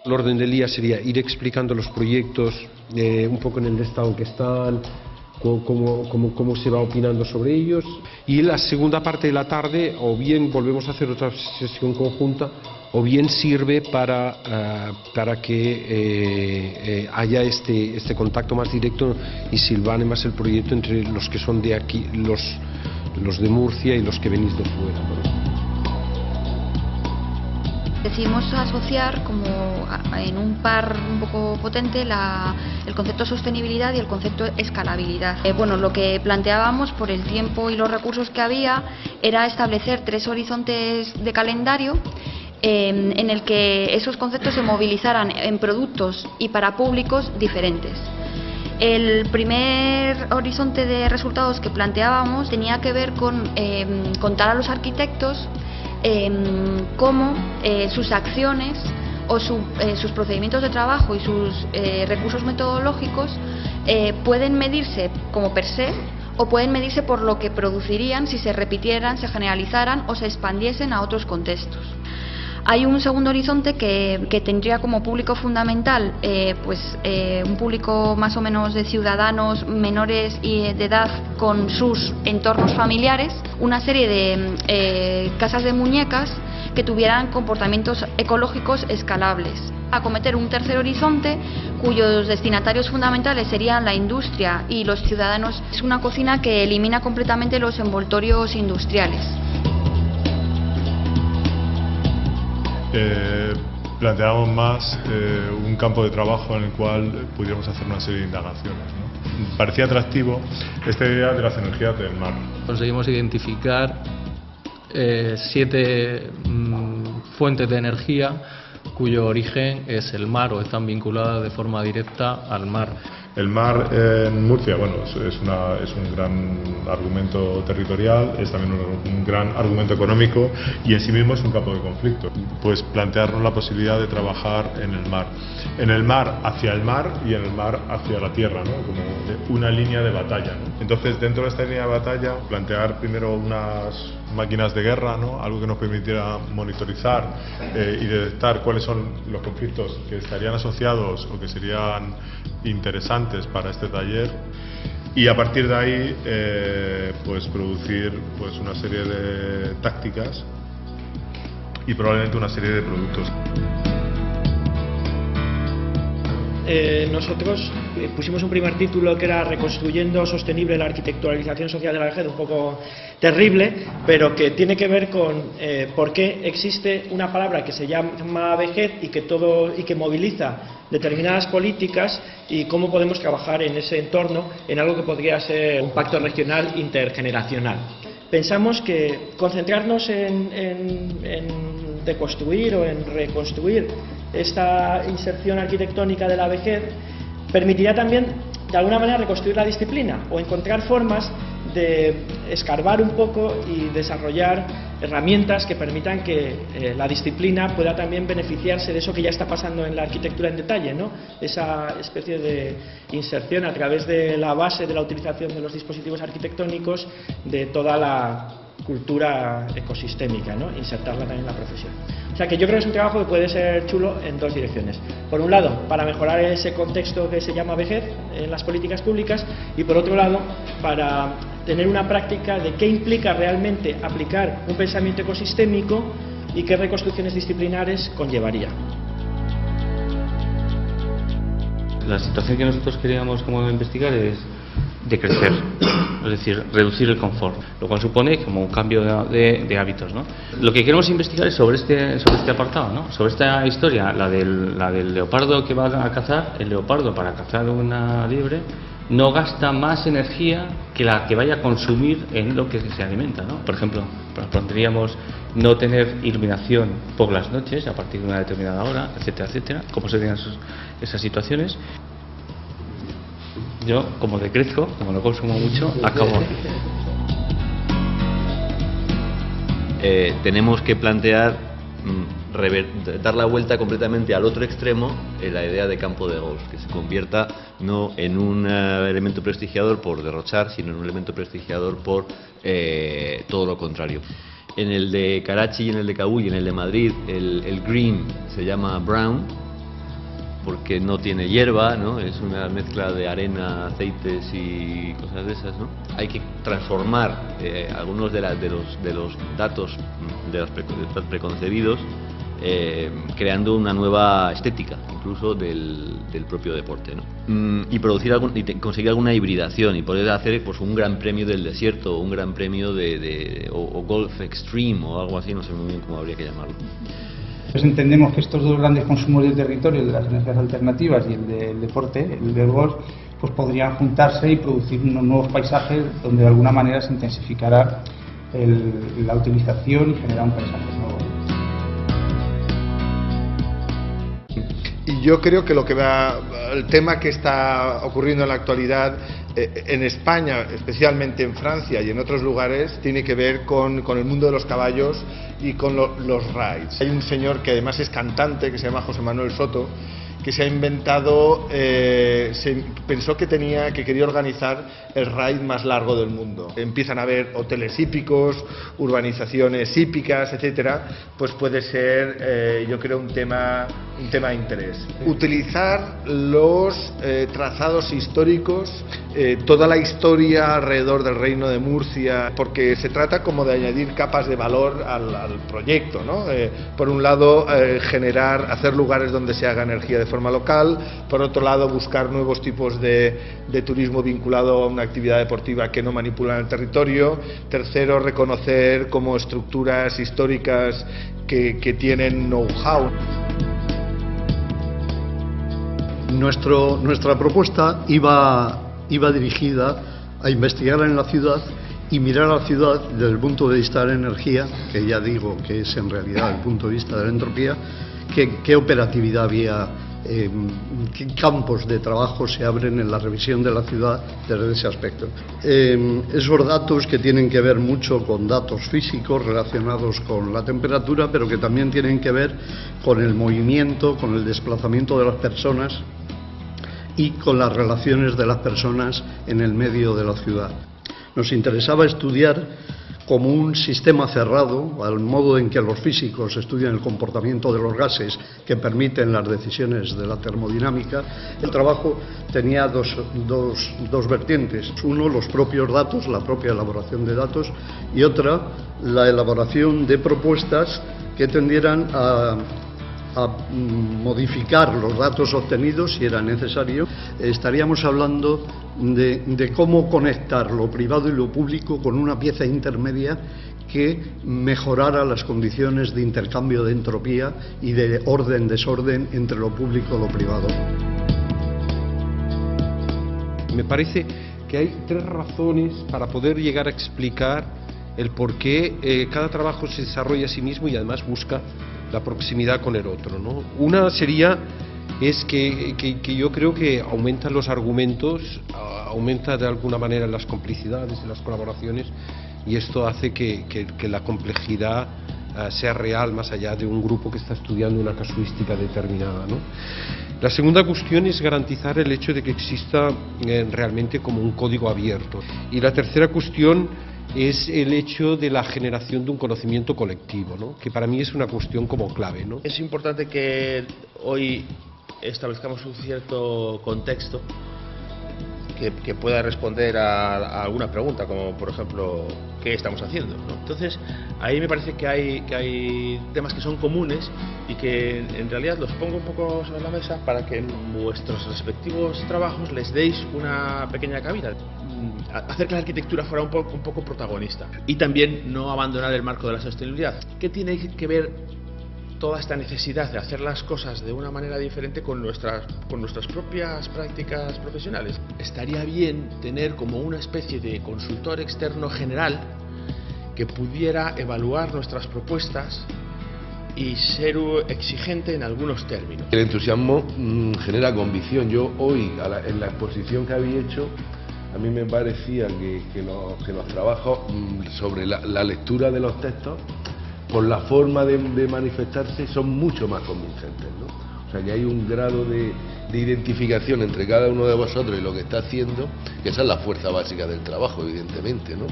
El orden del día sería ir explicando los proyectos, un poco en el estado en que están, cómo se va opinando sobre ellos. Y la segunda parte de la tarde, o bien volvemos a hacer otra sesión conjunta, o bien sirve para que haya este contacto más directo y silvane más el proyecto entre los que son de aquí, los de Murcia y los que venís de fuera, ¿no? Decidimos asociar como en un par un poco potente el concepto sostenibilidad y el concepto escalabilidad. Bueno, lo que planteábamos por el tiempo y los recursos que había era establecer 3 horizontes de calendario en el que esos conceptos se movilizaran en productos y para públicos diferentes. El primer horizonte de resultados que planteábamos tenía que ver con contar a los arquitectos cómo sus acciones o sus procedimientos de trabajo y sus recursos metodológicos pueden medirse como per se o pueden medirse por lo que producirían si se repitieran, se generalizaran o se expandiesen a otros contextos. Hay un segundo horizonte que tendría como público fundamental un público más o menos de ciudadanos menores y de edad con sus entornos familiares, una serie de casas de muñecas que tuvieran comportamientos ecológicos escalables. Acometer un tercer horizonte cuyos destinatarios fundamentales serían la industria y los ciudadanos. Es una cocina que elimina completamente los envoltorios industriales. Planteamos más un campo de trabajo en el cual pudiéramos hacer una serie de indagaciones, ¿no? Parecía atractivo esta idea de las energías del mar. Conseguimos identificar 7 fuentes de energía cuyo origen es el mar o están vinculadas de forma directa al mar. El mar en Murcia, bueno, es un gran argumento territorial, es también un gran argumento económico y en sí mismo es un campo de conflicto. Pues plantearnos la posibilidad de trabajar en el mar hacia el mar y en el mar hacia la tierra, ¿no? Como una línea de batalla, ¿no? Entonces, dentro de esta línea de batalla, plantear primero unas máquinas de guerra, ¿no? Algo que nos permitiera monitorizar y detectar cuáles son los conflictos que estarían asociados o que serían interesantes para este taller, y a partir de ahí pues producir pues una serie de tácticas y probablemente una serie de productos. Nosotros pusimos un primer título que era Reconstruyendo sostenible la arquitecturalización social de la vejez, un poco terrible, pero que tiene que ver con por qué existe una palabra que se llama vejez y que moviliza determinadas políticas y cómo podemos trabajar en ese entorno en algo que podría ser un pacto regional intergeneracional. Pensamos que concentrarnos en deconstruir o en reconstruir esta inserción arquitectónica de la vejez permitirá también de alguna manera reconstruir la disciplina o encontrar formas de escarbar un poco y desarrollar herramientas que permitan que la disciplina pueda también beneficiarse de eso que ya está pasando en la arquitectura en detalle, ¿no? Esa especie de inserción a través de la base de la utilización de los dispositivos arquitectónicos de toda la cultura ecosistémica, ¿no? Insertarla también en la profesión. O sea que yo creo que es un trabajo que puede ser chulo en 2 direcciones. Por un lado, para mejorar ese contexto que se llama vejez en las políticas públicas, y por otro lado, para tener una práctica de qué implica realmente aplicar un pensamiento ecosistémico y qué reconstrucciones disciplinares conllevaría. La situación que nosotros queríamos como investigar es decrecer, es decir, reducir el confort, lo cual supone como un cambio de hábitos, ¿no? Lo que queremos investigar es sobre este apartado, ¿no? Sobre esta historia, la del leopardo que va a cazar. El leopardo, para cazar una liebre, no gasta más energía que la que vaya a consumir en lo que se alimenta, ¿no? Por ejemplo, podríamos no tener iluminación por las noches a partir de una determinada hora, etcétera, etcétera. ¿Cómo serían esas situaciones? Yo, como decrezco, como no consumo mucho, acabo aquí. Tenemos que plantear, dar la vuelta completamente al otro extremo en la idea de campo de Gauss, que se convierta no en un elemento prestigiador por derrochar, sino en un elemento prestigiador por todo lo contrario. En el de Karachi y en el de Kabul y en el de Madrid, el green se llama brown porque no tiene hierba, ¿no? Es una mezcla de arena, aceites y cosas de esas, ¿no? Hay que transformar algunos de los datos preconcebidos, creando una nueva estética, incluso del propio deporte, ¿no? Y conseguir alguna hibridación y poder hacer pues un gran premio del desierto, un gran premio o golf extreme o algo así, no sé muy bien cómo habría que llamarlo. Pues entendemos que estos dos grandes consumos del territorio, el de las energías alternativas y el del deporte, el del golf, pues podrían juntarse y producir unos nuevos paisajes donde de alguna manera se intensificará la utilización y generar un paisaje nuevo. Y yo creo que el tema que está ocurriendo en la actualidad en España, especialmente en Francia y en otros lugares, tiene que ver con el mundo de los caballos y con los rides. Hay un señor que además es cantante, que se llama José Manuel Soto, que se ha inventado, pensó que quería organizar el ride más largo del mundo. Empiezan a haber hoteles hípicos, urbanizaciones hípicas, etcétera, pues puede ser, yo creo, un tema de interés. Utilizar los trazados históricos, toda la historia alrededor del Reino de Murcia, porque se trata como de añadir capas de valor al proyecto, ¿no? Por un lado, hacer lugares donde se haga energía de forma local, por otro lado buscar nuevos tipos de turismo vinculado a una actividad deportiva que no manipulan el territorio, tercero reconocer como estructuras históricas que tienen know-how. Nuestra propuesta iba dirigida a investigar en la ciudad y mirar a la ciudad desde el punto de vista de la energía, que ya digo que es en realidad el punto de vista de la entropía, qué operatividad había, qué campos de trabajo se abren en la revisión de la ciudad desde ese aspecto. Esos datos que tienen que ver mucho con datos físicos relacionados con la temperatura, pero que también tienen que ver con el movimiento, con el desplazamiento de las personas y con las relaciones de las personas en el medio de la ciudad. Nos interesaba estudiar como un sistema cerrado, al modo en que los físicos estudian el comportamiento de los gases que permiten las decisiones de la termodinámica. El trabajo tenía dos vertientes. Uno, los propios datos, la propia elaboración de datos, y otra, la elaboración de propuestas que tendieran a modificar los datos obtenidos si era necesario. Estaríamos hablando de cómo conectar lo privado y lo público con una pieza intermedia que mejorara las condiciones de intercambio de entropía y de orden-desorden entre lo público y lo privado. Me parece que hay tres razones para poder llegar a explicar el por qué cada trabajo se desarrolla a sí mismo y además busca la proximidad con el otro, ¿no? Una es que yo creo que aumentan los argumentos, aumenta de alguna manera las complicidades y las colaboraciones, y esto hace que la complejidad sea real más allá de un grupo que está estudiando una casuística determinada, ¿no? La segunda cuestión es garantizar el hecho de que exista realmente como un código abierto, y la tercera cuestión es el hecho de la generación de un conocimiento colectivo, ¿no? Que para mí es una cuestión como clave, ¿no? Es importante que hoy establezcamos un cierto contexto que pueda responder a alguna pregunta, como por ejemplo, ¿qué estamos haciendo?, ¿no? Entonces, ahí me parece que hay temas que son comunes y que en realidad los pongo un poco sobre la mesa para que en vuestros respectivos trabajos les deis una pequeña cabida. Hacer que la arquitectura fuera un poco protagonista y también no abandonar el marco de la sostenibilidad. ¿Qué tiene que ver toda esta necesidad de hacer las cosas de una manera diferente con nuestras propias prácticas profesionales? Estaría bien tener como una especie de consultor externo general que pudiera evaluar nuestras propuestas y ser exigente en algunos términos. El entusiasmo genera convicción. Yo hoy, en la exposición que había hecho, a mí me parecía que los trabajos sobre la lectura de los textos, por la forma de manifestarse, son mucho más convincentes, ¿no? O sea, que hay un grado de identificación entre cada uno de vosotros y lo que está haciendo, que esa es la fuerza básica del trabajo, evidentemente, ¿no?